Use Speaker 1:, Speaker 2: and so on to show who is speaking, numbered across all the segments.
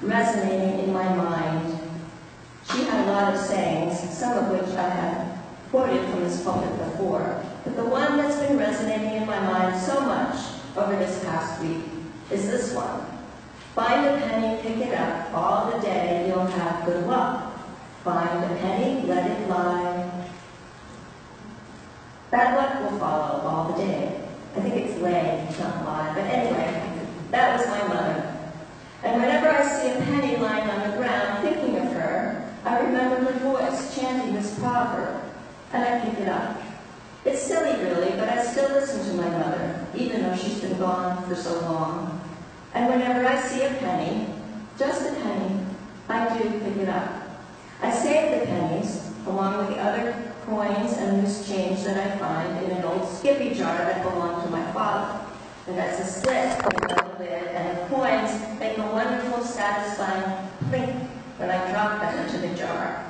Speaker 1: resonating in my mind. She had a lot of sayings, some of which I have quoted from this pulpit before, but the one that's been resonating in my mind so much over this past week is this one. Find a penny, pick it up, all the day you'll have good luck. Find a penny, let it lie. Bad luck will follow all the day. I think it's lay, not lie, but anyway, that was my mother. And whenever I see a penny lying on the ground thinking of her, I remember her voice chanting this proverb, and I pick it up. It's silly really, but I still listen to my mother, even though she's been gone for so long. And whenever I see a penny, just a penny, I do pick it up. I save the pennies, along with the other coins and loose change that I find in an old skippy jar that belonged to my father. And that's a slit in the metal lid, and the coins make a wonderful, satisfying plink when I drop them into the jar.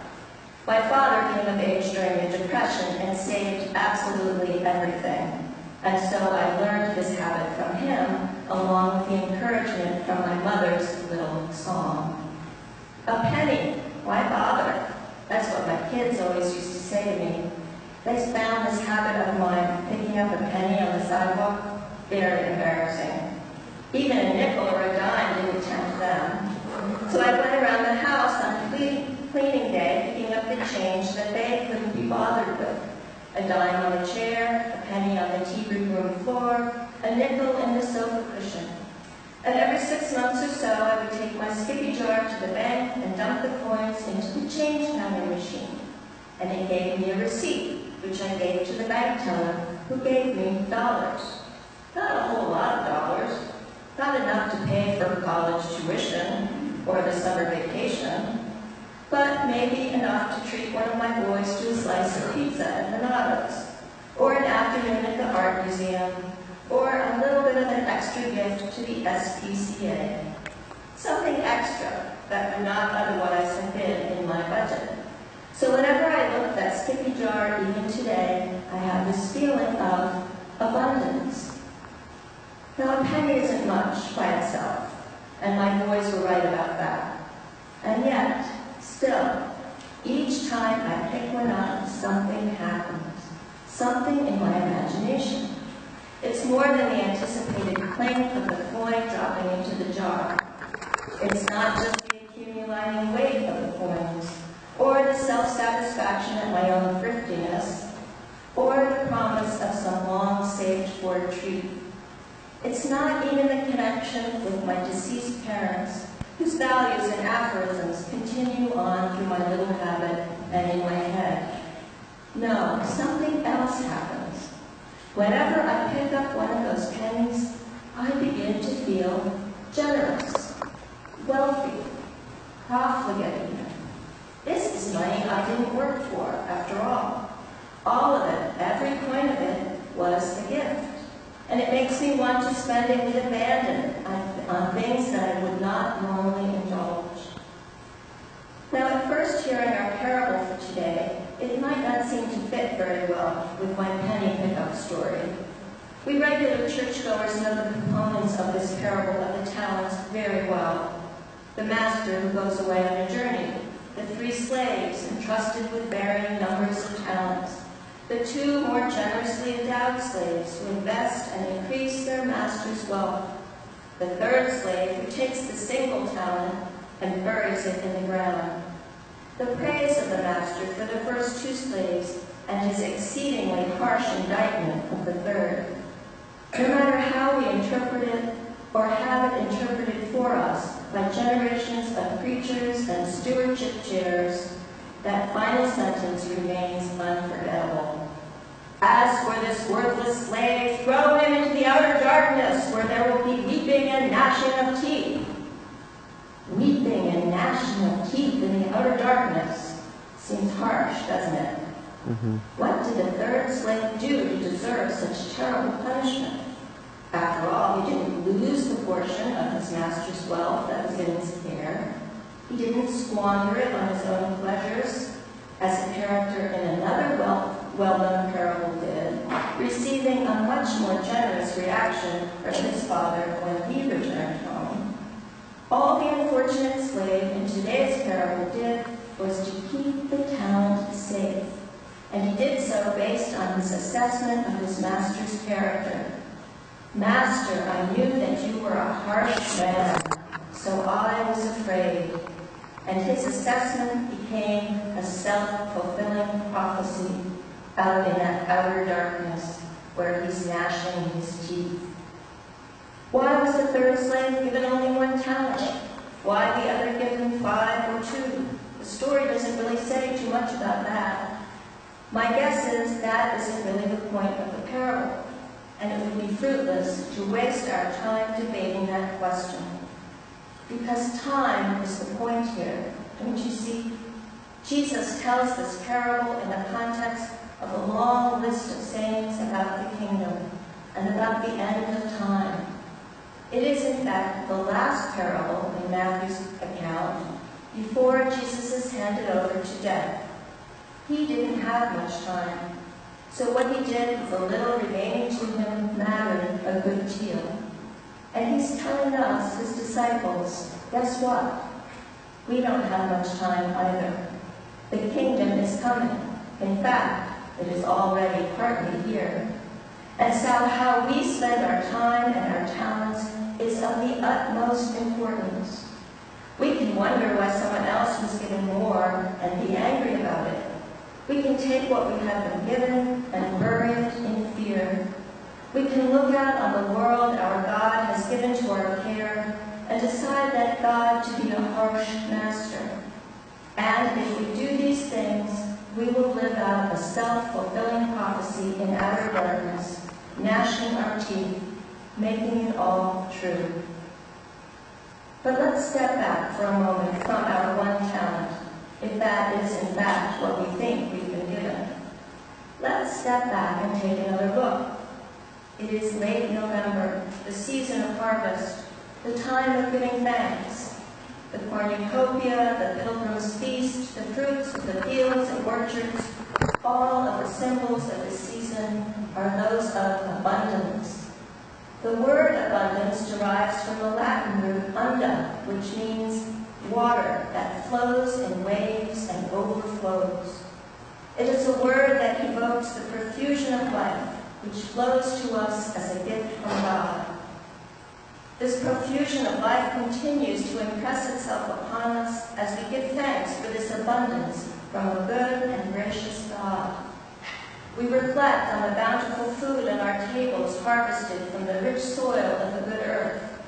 Speaker 1: My father came of age during the Depression and saved absolutely everything. And so I learned this habit from him, along with the encouragement from my mother's little song. A penny, why bother? That's what my kids always used to say to me. They found this habit of mine, picking up a penny on the sidewalk, very embarrassing. Even a nickel or a dime didn't tempt them. So I went around the house on cleaning day, picking up the change that they couldn't be bothered with. A dime on the chair, a penny on the tea room floor, a nickel in the sofa cushion. And every 6 months or so, I would take my skippy jar to the bank and dump the coins into the change counting machine. And it gave me a receipt, which I gave to the bank teller, who gave me dollars. Not a whole lot of dollars. Not enough to pay for college tuition or the summer vacation, but maybe enough to treat one of my boys to a slice of pizza at Donato's, or an afternoon at the art museum, or a little bit of an extra gift to the SPCA. Something extra that would not otherwise have been in my budget. So whenever I look at that skippy jar, even today, I have this feeling of abundance. Now, a penny isn't much by itself, and my boys were right about that. And yet, still, each time I pick one up, something happens. Something in my imagination. It's more than the anticipated clink of the coin dropping into the jar. It's not just the accumulating weight of the coins, or the self-satisfaction at my own thriftiness, or the promise of some long-saved-for treat. It's not even the connection with my deceased parents, whose values and aphorisms continue on through my little habit and in my head. No, something else happens. Whenever I pick up one of those pennies, I begin to feel generous, wealthy, profligate. This is money I didn't work for, after all. All of it, every coin of it, was a gift. And it makes me want to spend it with abandon on things that I would not normally indulge. Now, at first hearing our parable for today, it might not seem to fit very well with my penny pickup story. We regular churchgoers know the components of this parable of the talents very well. The master who goes away on a journey, the 3 slaves entrusted with varying numbers of talents, the 2 more generously endowed slaves who invest and increase their master's wealth, the 3rd slave who takes the single talent and buries it in the ground, the praise of the master for the first 2 slaves and his exceedingly harsh indictment of the 3rd. No matter how we interpret it or have it interpreted for us by generations of preachers and stewardship chairs, that final sentence remains unforgettable. As for this worthless slave, throw him into the outer darkness, where there will be weeping and gnashing of teeth. Weeping and gnashing of teeth in the outer darkness seems harsh, doesn't it? What did the 3rd slave do to deserve such terrible punishment? After all, he didn't lose the portion of his master's wealth that was in his care. He didn't squander it on his own pleasures, as a character in another well-known parable did, receiving a much more generous reaction from his father when he returned home. All the unfortunate slave in today's parable did was to keep the talent safe, and he did so based on his assessment of his master's character. Master, I knew that you were a harsh man, so I was afraid. And his assessment became a self-fulfilling prophecy out in that outer darkness where he's gnashing his teeth. Why was the third slave given only 1 talent? Why the other given 5 or 2? The story doesn't really say too much about that. My guess is that isn't really the point of the parable, and it would be fruitless to waste our time debating that question. Because time is the point here, don't you see? Jesus tells this parable in the context of a long list of sayings about the kingdom and about the end of time. It is, in fact, the last parable in Matthew's account before Jesus is handed over to death. He didn't have much time, so what he did with the little remaining to him mattered a good deal. And he's telling us, his disciples, guess what? We don't have much time either. The kingdom is coming. In fact, it is already partly here. And so how we spend our time and our talents is of the utmost importance. We can wonder why someone else was given more and be angry about it. We can take what we have been given and bury it in fear. We can look out on the world our God has given to our care and decide that God to be a harsh master. And if we do these things, we will live out a self-fulfilling prophecy in outer darkness, gnashing our teeth, making it all true. But let's step back for a moment from our 1 talent, if that is in fact what we think we've been given. Let's step back and take another look. It is late November, the season of harvest, the time of giving thanks. The cornucopia, the pilgrim's feast, the fruits of the fields and orchards, all of the symbols of the season are those of abundance. The word abundance derives from the Latin root unda, which means water that flows in waves and overflows. It is a word that evokes the profusion of life, which flows to us as a gift from God. This profusion of life continues to impress itself upon us as we give thanks for this abundance from a good and gracious God. We reflect on the bountiful food on our tables harvested from the rich soil of the good earth,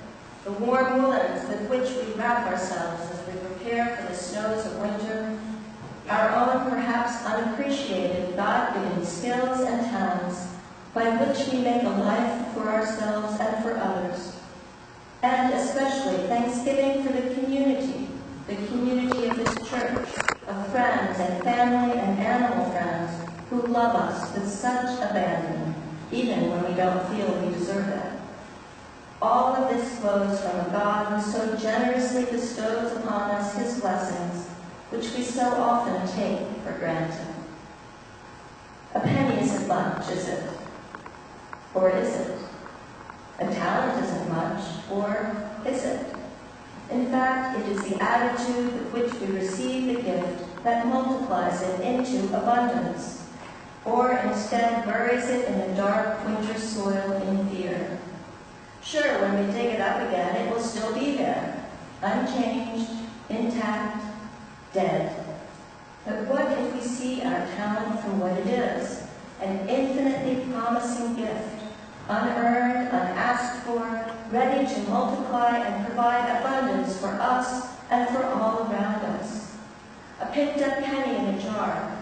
Speaker 1: the warm woolens with which we wrap ourselves as we prepare for the snows of winter, our own perhaps unappreciated God-given skills and talents by which we make a life for ourselves and for others. And especially thanksgiving for the community of this church, of friends and family and animal friends who love us with such abandon, even when we don't feel we deserve it. All of this flows from a God who so generously bestows upon us his blessings, which we so often take for granted. A penny isn't much, is it? Or is it? A talent isn't much, or is it? In fact, it is the attitude with which we receive the gift that multiplies it into abundance, or instead buries it in the dark winter soil in fear. Sure, when we dig it up again, it will still be there, unchanged, intact, dead. But what if we see our talent for what it is, an infinitely promising gift, unearned, unasked for, ready to multiply and provide abundance for us and for all around us. A picked up penny in a jar,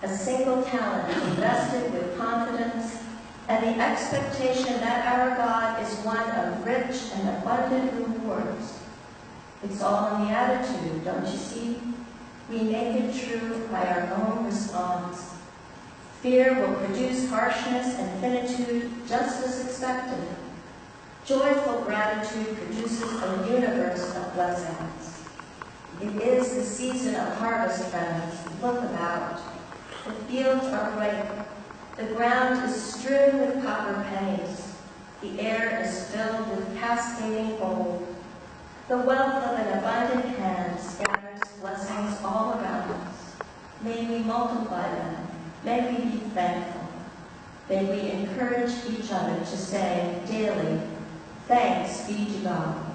Speaker 1: a single talent invested with confidence, and the expectation that our God is one of rich and abundant rewards. It's all in the attitude, don't you see? We make it true by our own response. Fear will produce harshness and finitude just as expected. Joyful gratitude produces a universe of blessings. It is the season of harvest, friends. Look about. The fields are ripe. The ground is strewn with copper pennies. The air is filled with cascading gold. The wealth of an abundant hand scatters blessings all around May we be thankful. May we encourage each other to say daily, thanks be to God.